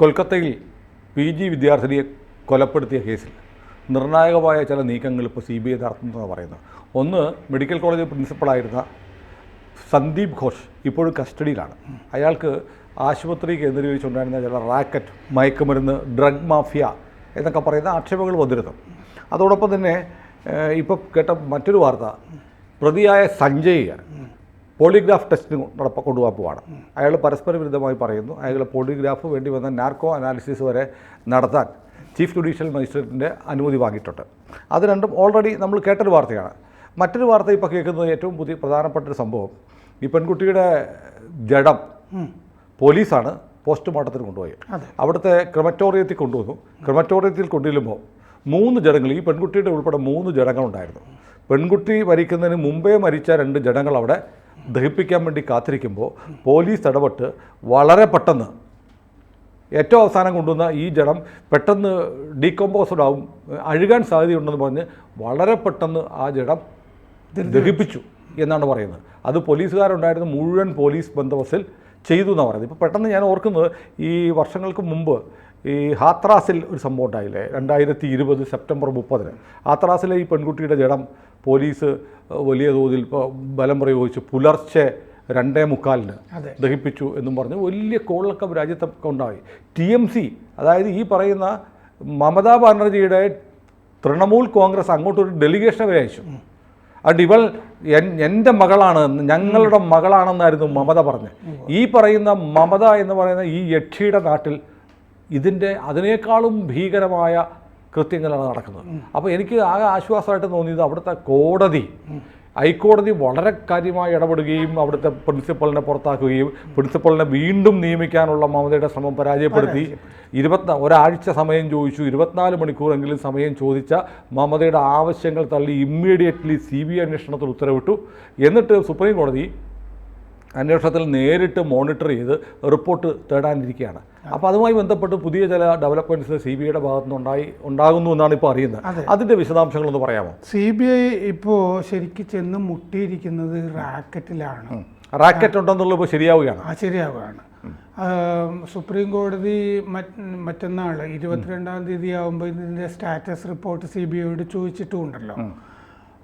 കൊൽക്കത്തയിൽ PG വിദ്യാർത്ഥിനിയെ കൊലപ്പെടുത്തിയ കേസിൽ നിർണായകമായ ചില നീക്കങ്ങൾ ഇപ്പോൾ CBI നടത്തുന്നതെന്ന് പറയുന്നത്. ഒന്ന്, മെഡിക്കൽ കോളേജ് പ്രിൻസിപ്പളായിരുന്ന സന്ദീപ് ഘോഷ് ഇപ്പോഴും കസ്റ്റഡിയിലാണ്. അയാൾക്ക് ആശുപത്രി കേന്ദ്രീകരിച്ചുണ്ടായിരുന്ന ചില റാക്കറ്റ്, മയക്കുമരുന്ന്, ഡ്രഗ് മാഫിയ എന്നൊക്കെ പറയുന്ന ആക്ഷേപങ്ങൾ വന്നിരുന്നു. അതോടൊപ്പം തന്നെ ഇപ്പോൾ കേട്ട മറ്റൊരു വാർത്ത, പ്രതിയായ സഞ്ജയ് പോളിഗ്രാഫ് ടെസ്റ്റിന് കൊണ്ടുപോകാൻ പോവാണ്. അയാൾ പരസ്പര വിരുദ്ധമായി പറയുന്നു. അയാൾ പോളിഗ്രാഫ് വേണ്ടി വന്ന നാർക്കോ അനാലിസിസ് വരെ നടത്താൻ ചീഫ് ജുഡീഷ്യൽ മജിസ്ട്രേറ്റിൻ്റെ അനുമതി വാങ്ങിയിട്ടുണ്ട്. അത് രണ്ടും ഓൾറെഡി നമ്മൾ കേട്ടൊരു വാർത്തയാണ്. മറ്റൊരു വാർത്ത ഇപ്പോൾ കേൾക്കുന്നത് ഏറ്റവും പ്രധാനപ്പെട്ടൊരു സംഭവം, ഈ പെൺകുട്ടിയുടെ ജഡം പോലീസാണ് പോസ്റ്റ്മോർട്ടത്തിന് കൊണ്ടുപോയി. അവിടുത്തെ ക്രെമറ്റോറിയത്തിൽ കൊണ്ടുവന്നു. ക്രെമറ്റോറിയത്തിൽ കൊണ്ടുവരുമ്പോൾ 3 ജഡങ്ങൾ, ഈ പെൺകുട്ടിയുടെ ഉൾപ്പെടെ 3 ജഡങ്ങളുണ്ടായിരുന്നു. പെൺകുട്ടി മരിക്കുന്നതിന് മുമ്പേ മരിച്ച 2 ജഡങ്ങൾ അവിടെ ദഹിപ്പിക്കാൻ വേണ്ടി കാത്തിരിക്കുമ്പോൾ പോലീസ് ഇടപെട്ട് വളരെ പെട്ടെന്ന് ഏറ്റവും അവസാനം കൊണ്ടുവന്ന ഈ ജഡം പെട്ടെന്ന് ഡീകമ്പോസ്ഡ് ആവും, അഴുകാൻ സാധ്യതയുണ്ടെന്ന് പറഞ്ഞ് വളരെ പെട്ടെന്ന് ആ ജഡം ദഹിപ്പിച്ചു എന്നാണ് പറയുന്നത്. അത് പോലീസുകാരുണ്ടായിരുന്ന മുഴുവൻ പോലീസ് ബന്ദോബസ്തിൽ ചെയ്തു എന്നാണ് പറയുന്നത്. ഇപ്പോൾ പെട്ടെന്ന് ഞാൻ ഓർക്കുന്നത്, ഈ വർഷങ്ങൾക്ക് മുമ്പ് ഈ ഹാത്രാസിൽ ഒരു സംഭവം ഉണ്ടായില്ലേ, 2020 സെപ്റ്റംബർ 30 ഹാത്രാസിലെ ഈ പെൺകുട്ടിയുടെ ജഡം പോലീസ് വലിയ തോതിൽ ബലം പ്രയോഗിച്ച് പുലർച്ചെ 2:45 ദഹിപ്പിച്ചു എന്നും പറഞ്ഞ് വലിയ കോളൊക്കെ രാജ്യത്തൊക്കെ ഉണ്ടായി. TMC, അതായത് ഈ പറയുന്ന മമതാ ബാനർജിയുടെ തൃണമൂൽ കോൺഗ്രസ് അങ്ങോട്ടൊരു ഡെലിഗേഷൻ വരെ അയച്ചു. അതുകൊണ്ട് ഇവൾ എൻ്റെ മകളാണ്, ഞങ്ങളുടെ മകളാണെന്നായിരുന്നു മമത പറഞ്ഞത്. ഈ പറയുന്ന മമത എന്ന് പറയുന്ന ഈ യക്ഷിയുടെ നാട്ടിൽ അതിനേക്കാളും ഭീകരമായ കൃത്യങ്ങളാണ് നടക്കുന്നത്. അപ്പോൾ എനിക്ക് ആകെ ആശ്വാസമായിട്ട് തോന്നിയത് അവിടുത്തെ ഹൈക്കോടതി വളരെ കാര്യമായി ഇടപെടുകയും അവിടുത്തെ പ്രിൻസിപ്പളിനെ പുറത്താക്കുകയും പ്രിൻസിപ്പളിനെ വീണ്ടും നിയമിക്കാനുള്ള മമതയുടെ ശ്രമം പരാജയപ്പെടുത്തി. ഒരാഴ്ച സമയം ചോദിച്ചു, 24 മണിക്കൂറെങ്കിലും സമയം ചോദിച്ച മമതയുടെ ആവശ്യങ്ങൾ തള്ളി ഇമ്മീഡിയറ്റ്ലി CBI അന്വേഷണത്തിൽ ഉത്തരവിട്ടു. എന്നിട്ട് സുപ്രീം കോടതി അന്വേഷണത്തിൽ നേരിട്ട് മോണിറ്റർ ചെയ്ത് റിപ്പോർട്ട് തേടാനിരിക്കുകയാണ്. അപ്പോൾ അതുമായി ബന്ധപ്പെട്ട് പുതിയ ചില ഡെവലപ്മെൻറ്റ്സ് CBIയുടെ ഭാഗത്തുനിന്ന് ഉണ്ടാകുന്നു എന്നാണ് ഇപ്പോൾ അറിയുന്നത്. അതിൻ്റെ വിശദാംശങ്ങളൊന്ന് പറയാമോ? CBI ഇപ്പോൾ ശരിക്കും ചെന്ന് മുട്ടിയിരിക്കുന്നത് റാക്കറ്റിലാണ്. റാക്കറ്റ് ഉണ്ടെന്നുള്ളത് ഇപ്പോൾ ശരിയാവുകയാണ്. സുപ്രീം കോടതി മറ്റന്നാൾ 22-ാം തീയതി ആകുമ്പോൾ ഇതിൻ്റെ സ്റ്റാറ്റസ് റിപ്പോർട്ട് CBIയോട് ചോദിച്ചിട്ടുമുണ്ടല്ലോ.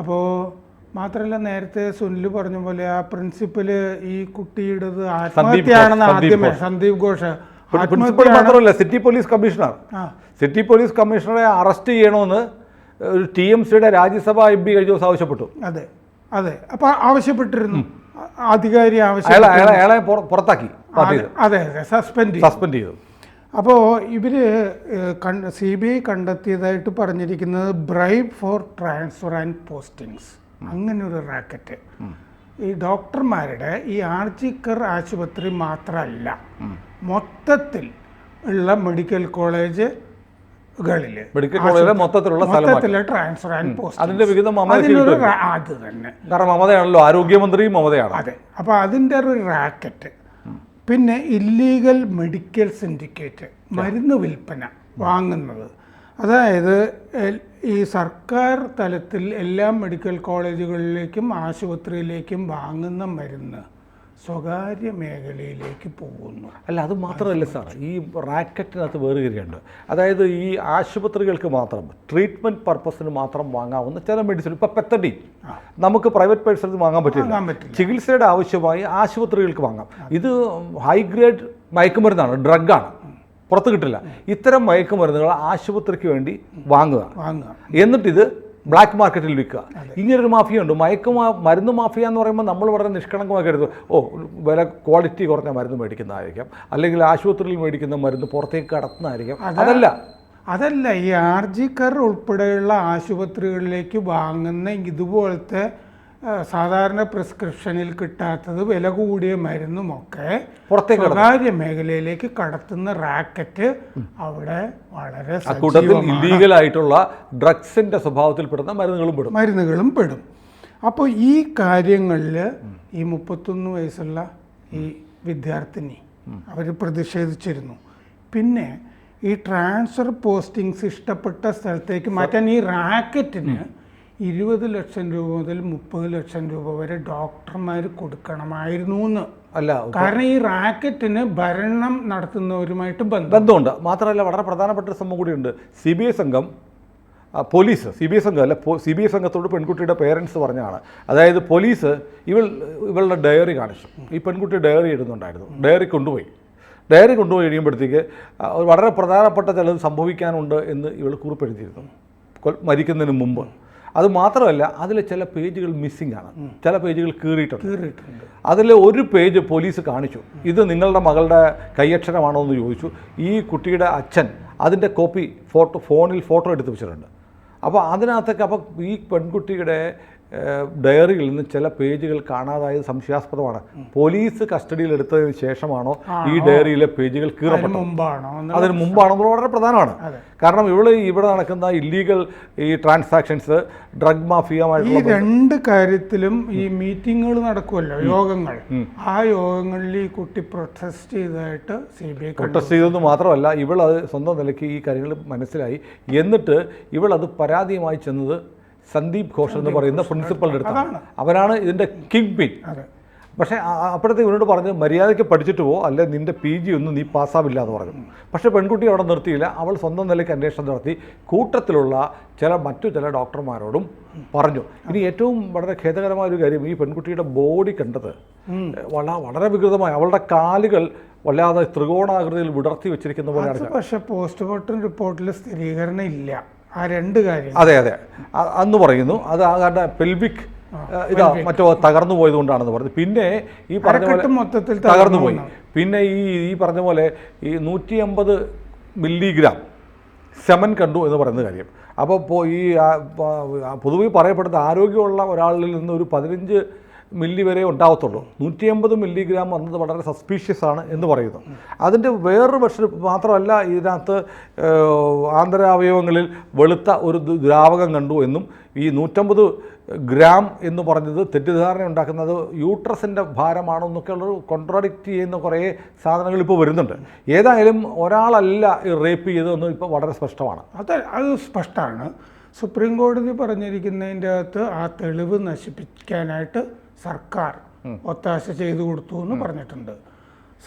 അപ്പോൾ മാത്രമല്ല, നേരത്തെ സുനിൽ പറഞ്ഞ പോലെ ആ പ്രിൻസിപ്പല് ഈ കുട്ടിയുടേത് ആത്മഹത്യയാണെന്ന് ആദ്യമേ സന്ദീപ് ഘോഷ് മാത്രമല്ല സിറ്റി പോലീസ് കമ്മീഷണറെ അറസ്റ്റ് ചെയ്യണമെന്ന് TMCയുടെ രാജ്യസഭാ MP കഴിഞ്ഞ ദിവസം ആവശ്യപ്പെട്ടു. അതെ അപ്പോൾ ആവശ്യപ്പെട്ടിരുന്നു, അധികാരി അയാളെ പുറത്താക്കി, അതെ സസ്പെൻഡ് ചെയ്തു. അപ്പോൾ ഇവർ CBI കണ്ടെത്തിയതായിട്ട് പറഞ്ഞിരിക്കുന്നത് bribe four transfer and postings, അങ്ങനെ ഒരു റാക്കറ്റ്. ഈ ഡോക്ടർമാരുടെ ഈ ആർജിക്കർ ആശുപത്രി മാത്രമല്ല, മൊത്തത്തിൽ ഉള്ള മെഡിക്കൽ കോളേജുകളിൽ മൊത്തത്തിലുള്ള ട്രാൻസ്ഫർ ആൻഡ് പോസ്റ്റിംഗ് അത് തന്നെ. കാരണം മമതയാണല്ലോ ആരോഗ്യമന്ത്രി, മമതയാണ്. അതെ. അപ്പോൾ അതിൻ്റെ ഒരു റാക്കറ്റ്. പിന്നെ ഇല്ലീഗൽ മെഡിക്കൽ സിൻഡിക്കേറ്റ്, മരുന്ന് വിൽപ്പന വാങ്ങുന്നത്. അതായത് ഈ സർക്കാർ തലത്തിൽ എല്ലാ മെഡിക്കൽ കോളേജുകളിലേക്കും ആശുപത്രിയിലേക്കും വാങ്ങുന്ന മരുന്ന് സ്വകാര്യ മേഖലയിലേക്ക് പോകുന്നു. അല്ല, അത് മാത്രമല്ല സാർ, ഈ റാക്കറ്റിനകത്ത് വേറെ കാര്യമുണ്ട്. അതായത് ഈ ആശുപത്രികൾക്ക് മാത്രം ട്രീറ്റ്മെൻറ്റ് പർപ്പസിന് മാത്രം വാങ്ങാവുന്ന ചില മെഡിസിൻ, ഇപ്പോൾ പെത്തഡിൻ നമുക്ക് പ്രൈവറ്റ് പേഴ്സൺസ് വാങ്ങാൻ പറ്റില്ല. ചികിത്സയുടെ ആവശ്യമായി ആശുപത്രികൾക്ക് വാങ്ങാം. ഇത് ഹൈ ഗ്രേഡ് മയക്കുമരുന്നാണ്, ഡ്രഗാണ്, പുറത്ത് കിട്ടില്ല. ഇത്തരം മയക്കുമരുന്നുകൾ ആശുപത്രിക്ക് വേണ്ടി വാങ്ങുക, എന്നിട്ടിത് ബ്ലാക്ക് മാർക്കറ്റിൽ വിൽക്കുക. ഇങ്ങനൊരു മാഫിയ ഉണ്ട്. മരുന്ന് മാഫിയ എന്ന് പറയുമ്പോൾ നമ്മൾ വളരെ നിഷ്കളങ്കമായി കരുതും, വില ക്വാളിറ്റി കുറഞ്ഞ മരുന്ന് മേടിക്കുന്നതായിരിക്കാം, അല്ലെങ്കിൽ ആശുപത്രിയിൽ മേടിക്കുന്ന മരുന്ന് പുറത്തേക്ക് കടത്തുന്നതായിരിക്കാം. അതല്ല ഈ ആർജിക്കർ ഉൾപ്പെടെയുള്ള ആശുപത്രികളിലേക്ക് വാങ്ങുന്ന ഇതുപോലത്തെ സാധാരണ പ്രിസ്ക്രിപ്ഷനിൽ കിട്ടാത്തത് വില കൂടിയ മരുന്നുമൊക്കെ സ്വകാര്യ മേഖലയിലേക്ക് കടത്തുന്ന റാക്കറ്റ് അവിടെ വളരെ ഇല്ലീഗലായിട്ടുള്ള ഡ്രഗ്സിന്റെ സ്വഭാവത്തിൽപ്പെടുന്ന മരുന്നുകളും പെടും. അപ്പോൾ ഈ കാര്യങ്ങളിൽ ഈ 31 വയസ്സുള്ള ഈ വിദ്യാർത്ഥിനി അവർ പ്രതിഷേധിച്ചിരുന്നു. പിന്നെ ഈ ട്രാൻസ്ഫർ പോസ്റ്റിങ്സ് ഇഷ്ടപ്പെട്ട സ്ഥലത്തേക്ക് മാറ്റാൻ ഈ റാക്കറ്റിന് 20 ലക്ഷം രൂപ മുതൽ 30 ലക്ഷം രൂപ വരെ ഡോക്ടർമാർ കൊടുക്കണമായിരുന്നു എന്ന് അല്ല, കാരണം ഈ റാക്കറ്റിന് ഭരണം നടത്തുന്നവരുമായിട്ട് ബന്ധമുണ്ട്. മാത്രമല്ല വളരെ പ്രധാനപ്പെട്ട ഒരു സംഭവം കൂടിയുണ്ട്. CBI സംഘം പോലീസ്, CBI സംഘം അല്ല, CBI സംഘത്തോട് പെൺകുട്ടിയുടെ പേരൻസ് പറഞ്ഞാണ്. അതായത് പോലീസ് ഇവളുടെ ഡയറി കാണിച്ചു. ഈ പെൺകുട്ടി ഡയറി എഴുതുന്നുണ്ടായിരുന്നു. ഡയറി കൊണ്ടുപോയി കഴിയുമ്പോഴത്തേക്ക് വളരെ പ്രധാനപ്പെട്ട ചിലത് സംഭവിക്കാനുണ്ട് എന്ന് ഇവൾ കുറിപ്പെഴുതിയിരുന്നു മരിക്കുന്നതിന് മുമ്പ്. അത് മാത്രമല്ല, അതിലെ ചില പേജുകൾ മിസ്സിംഗ് ആണ്, ചില പേജുകൾ കീറിയിട്ടുണ്ട്. അതിൽ ഒരു പേജ് പോലീസ് കാണിച്ചു. ഇത് നിങ്ങളുടെ മകളുടെ കൈയക്ഷരമാണോ എന്ന് ചോദിച്ചു. ഈ കുട്ടിയുടെ അച്ഛൻ അതിൻ്റെ കോപ്പി ഫോണിൽ ഫോട്ടോ എടുത്ത് വെച്ചിട്ടുണ്ട്. അപ്പോൾ അതിനകത്തൊക്കെ ഈ പെൺകുട്ടിയുടെ ഡയറിയിൽ നിന്ന് ചില പേജുകൾ കാണാതായത് സംശയാസ്പദമാണ്. പോലീസ് കസ്റ്റഡിയിൽ എടുത്തതിന് ശേഷമാണോ ഈ ഡയറിയിലെ പേജുകൾ കീറപ്പെട്ടത്, അതിന് മുമ്പാണോ എന്നുള്ളത് വളരെ പ്രധാനമാണ്. കാരണം ഇവിടെ നടക്കുന്ന ഇല്ലീഗൽ ഈ ട്രാൻസാക്ഷൻസ്, ഡ്രഗ് മാഫിയമായിട്ടുള്ള ഈ രണ്ട് കാര്യത്തിലും ഈ മീറ്റിങ്ങുകൾ നടക്കുമല്ലോ, യോഗങ്ങൾ, ആ യോഗങ്ങളിൽ ഈ കുട്ടി പ്രൊട്ടസ്റ്റ് ചെയ്തതായിട്ട് CBI പ്രൊട്ടസ്റ്റ് ചെയ്തെന്ന് മാത്രമല്ല, അത് സ്വന്തം നിലയ്ക്ക് ഈ കാര്യങ്ങൾ മനസ്സിലായി. എന്നിട്ട് അത് പരാതിയുമായി ചെന്നത് സന്ദീപ് ഘോഷ് എന്ന് പറയുന്ന പ്രിൻസിപ്പളിൻ്റെ അടുത്താണ്. അവനാണ് ഇതിൻ്റെ കിങ് പിൻ. പക്ഷേ അപ്പോഴത്തെ ഇവനോട് പറഞ്ഞു, മര്യാദയ്ക്ക് പഠിച്ചിട്ട് പോ, അല്ലെ നിൻ്റെ PG ഒന്നും നീ പാസ്സാവില്ല എന്ന് പറഞ്ഞു. പക്ഷേ പെൺകുട്ടി അവിടെ നിർത്തിയില്ല. അവൾ സ്വന്തം നിലയ്ക്ക് അന്വേഷണം നടത്തി. കൂട്ടത്തിലുള്ള മറ്റു ചില ഡോക്ടർമാരോടും പറഞ്ഞു. ഇനി ഏറ്റവും വളരെ ഖേദകരമായ ഒരു കാര്യം, ഈ പെൺകുട്ടിയുടെ ബോഡി കണ്ടത് വളരെ വികൃതമായി. അവളുടെ കാലുകൾ വല്ലാതെ ത്രികോണാകൃതിയിൽ വിടർത്തി വെച്ചിരിക്കുന്ന പോലെയാണ്. പക്ഷേ പോസ്റ്റ്മോർട്ടം റിപ്പോർട്ടിൽ സ്ഥിരീകരണം ഇല്ല ആ രണ്ട് കാര്യം. അതെ അന്ന് പറയുന്നു അത് പെൽവിക് മറ്റോ തകർന്നു പോയത് കൊണ്ടാണെന്ന് പറഞ്ഞു. പിന്നെ ഈ പറഞ്ഞ പോലെ മൊത്തത്തിൽ തകർന്നു പോയി. പിന്നെ ഈ പറഞ്ഞ പോലെ ഈ 150 മില്ലിഗ്രാം സെമൻ കണ്ടു എന്ന് പറയുന്ന കാര്യം. അപ്പോൾ ഈ പൊതുവെ പറയപ്പെടുന്ന ആരോഗ്യമുള്ള ഒരാളിൽ നിന്ന് ഒരു 15 മില്ലി വരെ ഉണ്ടാകത്തുള്ളൂ. 150 മില്ലിഗ്രാം വന്നത് വളരെ സസ്പീഷ്യസ് ആണ് എന്ന് പറയുന്നു. അതിൻ്റെ വേറൊരു പക്ഷേ മാത്രമല്ല, ഇതിനകത്ത് ആന്തരാവയവങ്ങളിൽ വെളുത്ത ഒരു ദ്രാവകം കണ്ടു എന്നും ഈ 150 ഗ്രാം എന്ന് പറഞ്ഞത് തെറ്റിദ്ധാരണ ഉണ്ടാക്കുന്നത് യൂട്രസിൻ്റെ ഭാരമാണോ എന്നൊക്കെയുള്ളൊരു കോൺട്രാഡിക്റ്റ് ചെയ്യുന്ന കുറേ സാധനങ്ങൾ ഇപ്പോൾ വരുന്നുണ്ട്. ഏതായാലും ഒരാളല്ല ഈ റേപ്പ് ചെയ്തതെന്ന് ഇപ്പോൾ വളരെ സ്പഷ്ടമാണ്. അത് സ്പഷ്ടമാണ്. സുപ്രീം കോടതി പറഞ്ഞിരിക്കുന്നതിൻ്റെ അകത്ത് ആ തെളിവ് നശിപ്പിക്കാനായിട്ട് സർക്കാർ ഒത്താശ ചെയ്തു കൊടുത്തു എന്ന് പറഞ്ഞിട്ടുണ്ട്.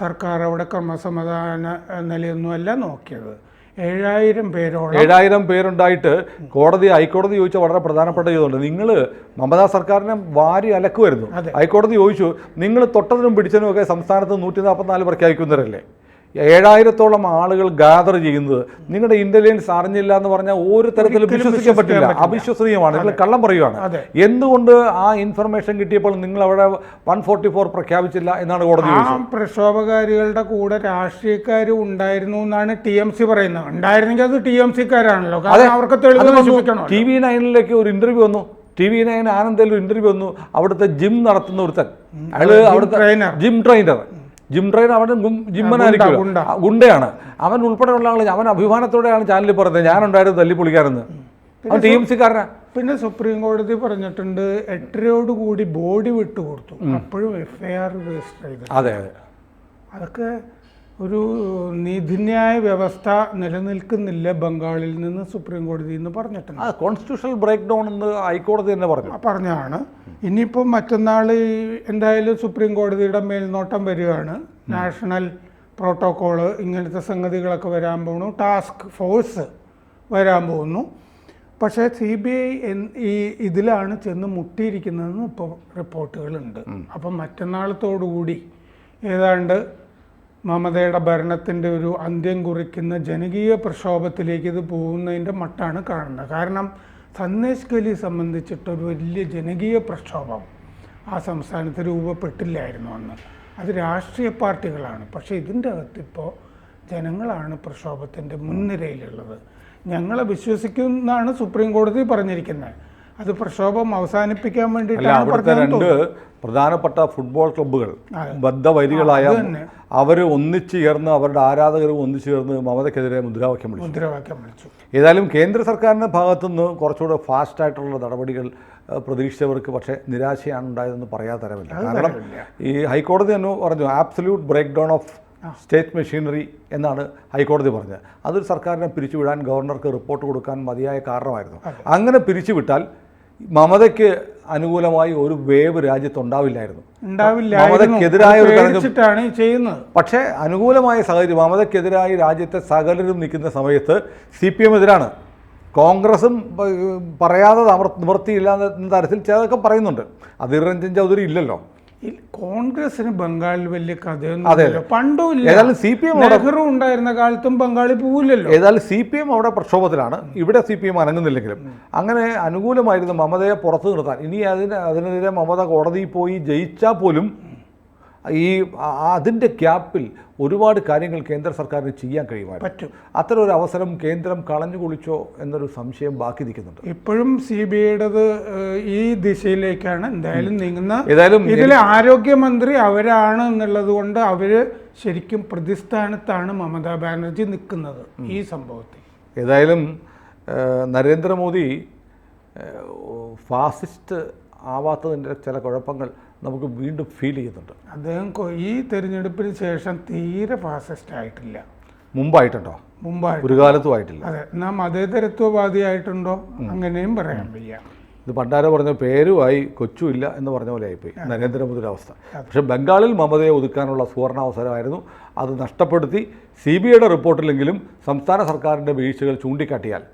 സർക്കാർ അവിടെ ക്രമസമാധാന നിലയൊന്നുമല്ല നോക്കിയത്. 7000 പേരുണ്ടായിട്ട് ഹൈക്കോടതി ചോദിച്ച വളരെ പ്രധാനപ്പെട്ട ഇതുണ്ട്. നിങ്ങൾ മമതാ സർക്കാരിനെ വാരി അലക്കുമായിരുന്നു. ഹൈക്കോടതി ചോദിച്ചു, നിങ്ങൾ തൊട്ടതിനും പിടിച്ചതിനും ഒക്കെ സംസ്ഥാനത്ത് 144 പ്രഖ്യാപിക്കുന്നവരല്ലേ? 7000-ഓളം ആളുകൾ ഗാദർ ചെയ്യുന്നത് നിങ്ങളുടെ ഇന്റലിജൻസ് അറിഞ്ഞില്ല എന്ന് പറഞ്ഞാൽ ഒരു തരത്തിലും വിശ്വസിക്കാൻ പറ്റില്ല. അവിശ്വസനീയമാണ്. നിങ്ങൾ കള്ളം പറയുകയാണ്. എന്തുകൊണ്ട് ആ ഇൻഫർമേഷൻ കിട്ടിയപ്പോൾ നിങ്ങൾ അവിടെ 144 പ്രഖ്യാപിച്ചില്ല എന്നാണ് കോടതി ചോദിച്ചത്. പ്രക്ഷോഭകാരികളുടെ കൂടെ രാഷ്ട്രീയക്കാർ ഉണ്ടായിരുന്നു എന്നാണ് TMC പറയുന്നത്. ഉണ്ടായിരുന്നെങ്കിൽ അത് TMC-കാരാണല്ലോ. അവർക്ക് TV9 ഒരു ഇന്റർവ്യൂ വന്നു. TV9 ആനന്ദയിൽ ഒരു ഇന്റർവ്യൂ വന്നു. അവിടുത്തെ ജിം നടത്തുന്ന ഒരുത്തൻ, അവിടുത്തെ ജിം ട്രെയിനർ, അവൻ ജിമ്മനായിരിക്കും, ഗുണ്ടയാണ്. അവൻ ഉൾപ്പെടെയുള്ള ആൾ, അവൻ അഭിമാനത്തോടെയാണ് ചാനലിൽ പറയുന്നത് ഞാനുണ്ടായിരുന്നു തല്ലിപ്പൊളിക്കാരെന്ന്. അവൻ TMC-കാരനാ. പിന്നെ സുപ്രീം കോടതി പറഞ്ഞിട്ടുണ്ട് 8:30 ബോഡി വിട്ടുകൊടുത്തു, അപ്പോഴും FIR രജിസ്റ്റർ ചെയ്തു. അതെ അതൊക്കെ ഒരു നീതിന്യായ വ്യവസ്ഥ നിലനിൽക്കുന്നില്ല ബംഗാളിൽ നിന്ന് സുപ്രീം കോടതി എന്ന് പറഞ്ഞിട്ടുണ്ട്. കോൺസ്റ്റിറ്റ്യൂഷണൽ ബ്രേക്ക് ഡൗൺ എന്ന് ഹൈക്കോടതി തന്നെ പറഞ്ഞതാണ്. ഇനിയിപ്പോൾ മറ്റന്നാൾ എന്തായാലും സുപ്രീം കോടതിയുടെ മേൽനോട്ടം വരികയാണ്. നാഷണൽ പ്രോട്ടോക്കോള് ഇങ്ങനത്തെ സംഗതികളൊക്കെ വരാൻ പോകുന്നു. ടാസ്ക് ഫോഴ്സ് വരാൻ പോകുന്നു. പക്ഷേ CBI ഇതിലാണ് ചെന്ന് മുട്ടിയിരിക്കുന്നതെന്ന് ഇപ്പോൾ റിപ്പോർട്ടുകളുണ്ട്. അപ്പം മറ്റന്നാളത്തോടുകൂടി ഏതാണ്ട് മമതയുടെ ഭരണത്തിൻ്റെ ഒരു അന്ത്യം കുറിക്കുന്ന ജനകീയ പ്രക്ഷോഭത്തിലേക്ക് ഇത് പോകുന്നതിൻ്റെ മട്ടാണ് കാണുന്നത്. കാരണം സന്ദേശ് ഗലി സംബന്ധിച്ചിട്ടൊരു വലിയ ജനകീയ പ്രക്ഷോഭം ആ സംസ്ഥാനത്ത് രൂപപ്പെട്ടില്ലായിരുന്നു അന്ന്. അത് രാഷ്ട്രീയ പാർട്ടികളാണ്. പക്ഷേ ഇതിൻ്റെ അകത്തിപ്പോൾ ജനങ്ങളാണ് പ്രക്ഷോഭത്തിൻ്റെ മുൻനിരയിലുള്ളത്. ഞങ്ങളെ വിശ്വസിക്കുമെന്നാണ് സുപ്രീം കോടതി പറഞ്ഞിരിക്കുന്നത്. അത് പ്രക്ഷോഭം അവസാനിപ്പിക്കാൻ വേണ്ടിയിട്ടാണ്. 2 പ്രധാനപ്പെട്ട ഫുട്ബോൾ ക്ലബ്ബുകൾ ബദ്ധവൈരികളായ അവർ ഒന്നിച്ചു ചേർന്ന്, അവരുടെ ആരാധകരും ഒന്നിച്ചു ചേർന്ന് മമതയ്ക്കെതിരെ മുദ്രാവാക്യം വിളിച്ചു. ഏതായാലും കേന്ദ്ര സർക്കാരിൻ്റെ ഭാഗത്തുനിന്ന് കുറച്ചുകൂടെ ഫാസ്റ്റായിട്ടുള്ള നടപടികൾ പ്രതീക്ഷിച്ചവർക്ക് പക്ഷേ നിരാശയാണ് ഉണ്ടായതെന്ന് പറയാതെ തരമില്ല. കാരണം ഈ ഹൈക്കോടതി തന്നെ പറഞ്ഞു absolute break down of state machinery എന്നാണ് ഹൈക്കോടതി പറഞ്ഞത്. അതൊരു സർക്കാരിനെ പിരിച്ചുവിടാൻ ഗവർണർക്ക് റിപ്പോർട്ട് കൊടുക്കാൻ മതിയായ കാരണമായിരുന്നു. അങ്ങനെ പിരിച്ചുവിട്ടാൽ മമതയ്ക്ക് അനുകൂലമായി ഒരു വേവ് രാജ്യത്തുണ്ടാവില്ലായിരുന്നു. ഉണ്ടാവില്ലായിരുന്നു. മമതയ്ക്കെതിരായ ഒരു പേടിച്ചിട്ടാണ് ചെയ്യുന്നത്. പക്ഷേ അനുകൂലമായ സാഹചര്യം മമതയ്ക്കെതിരായി രാജ്യത്തെ സകലരും നിൽക്കുന്ന സമയത്ത് CPM എതിരാണ്. കോൺഗ്രസും പറയാതെ നിവൃത്തിയില്ല എന്ന തരത്തിൽ ചിലതൊക്കെ പറയുന്നുണ്ട്. അധീർ രഞ്ജൻ ചൗധരി ഇല്ലല്ലോ. കോൺഗ്രസിന് ബംഗാളിൽ വലിയ കഥയൊന്നും പണ്ടും ഇല്ല. ഏതായാലും CPM നെഹ്റു ഉണ്ടായിരുന്ന കാലത്തും ബംഗാളിൽ പോവില്ലല്ലോ. ഏതായാലും CPM അവിടെ പ്രക്ഷോഭത്തിലാണ്. ഇവിടെ CPM അനങ്ങുന്നില്ലെങ്കിലും അങ്ങനെ അനുകൂലമായിരുന്നു മമതയെ പുറത്തു നിർത്താൻ. ഇനി അതിനെതിരെ മമത കോടതിയിൽ പോയി ജയിച്ചാൽ പോലും അതിൻ്റെ ഗ്യാപ്പിൽ ഒരുപാട് കാര്യങ്ങൾ കേന്ദ്ര സർക്കാരിന് ചെയ്യാൻ കഴിയുമായിരുന്നു. അത്തരം ഒരു അവസരം കേന്ദ്രം കളഞ്ഞു കുളിച്ചോ എന്നൊരു സംശയം ബാക്കി നിൽക്കുന്നുണ്ട്. ഇപ്പോഴും CBIയുടേത് ഈ ദിശയിലേക്കാണ് എന്തായാലും നീങ്ങുന്നത്. ഇതിലെ ആരോഗ്യമന്ത്രി അവരാണ് എന്നുള്ളത് കൊണ്ട് അവര് ശരിക്കും പ്രതിസ്ഥാനത്താണ് മമതാ ബാനർജി നിൽക്കുന്നത് ഈ സംഭവത്തിൽ. ഏതായാലും നരേന്ദ്രമോദി ഫാസിസ്റ്റ് ആവാത്തതിൻ്റെ ചില കുഴപ്പങ്ങൾ നമുക്ക് വീണ്ടും ഫീൽ ചെയ്യുന്നുണ്ട്. അദ്ദേഹം ഈ തെരഞ്ഞെടുപ്പിന് ശേഷം തീരെ ഫാസിസ്റ്റ് ആയിട്ടില്ല. മുമ്പായിട്ടുണ്ടോ? ഒരു കാലത്തും ആയിട്ടില്ല. അതെ, നാം മതേതരത്വവാദിയായിട്ടുണ്ടോ അങ്ങനെയും പറയാൻ വയ്യ. ഇത് പണ്ടാരോ പറഞ്ഞ പേരുമായി കൊച്ചുമില്ല എന്ന് പറഞ്ഞ പോലെ ആയിപ്പോയി നരേന്ദ്രമോദിയുടെ അവസ്ഥ. പക്ഷേ ബംഗാളിൽ മമതയെ ഒതുക്കാനുള്ള സുവർണാവസരമായിരുന്നു. അത് നഷ്ടപ്പെടുത്തി CBIയുടെ റിപ്പോർട്ടിലെങ്കിലും സംസ്ഥാന സർക്കാരിൻ്റെ വീഴ്ചകൾ ചൂണ്ടിക്കാട്ടിയാൽ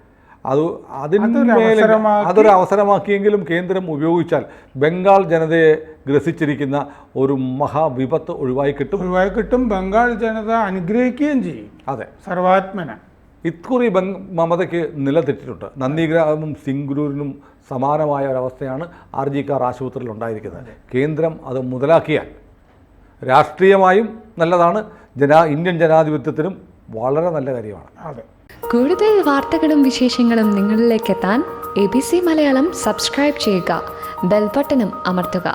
അതൊരു അവസരമാക്കിയെങ്കിലും കേന്ദ്രം ഉപയോഗിച്ചാൽ ബംഗാൾ ജനതയെ ഗ്രസിച്ചിരിക്കുന്ന ഒരു മഹാവിപത്ത് ഒഴിവായി കിട്ടും. ബംഗാൾ ജനത അനുഗ്രഹിക്കുകയും ചെയ്യും. അതെ, സർവാത്മന. ഇക്കുറി മമതയ്ക്ക് നിലതെറ്റിട്ടുണ്ട്. നന്ദിഗ്രാമും സിംഗൂരിനും സമാനമായ ഒരവസ്ഥയാണ് RG കാർ ആശുപത്രിയിൽ ഉണ്ടായിരിക്കുന്നത്. കേന്ദ്രം അത് മുതലാക്കിയാൽ രാഷ്ട്രീയമായും നല്ലതാണ്, ഇന്ത്യൻ ജനാധിപത്യത്തിനും വളരെ നല്ല കാര്യമാണ്. അതെ. കൂടുതൽ വാർത്തകളും വിശേഷങ്ങളും നിങ്ങളിലേക്ക് എത്താൻ ABC മലയാളം സബ്സ്ക്രൈബ് ചെയ്യുക, ബെൽ ബട്ടണും അമർത്തുക.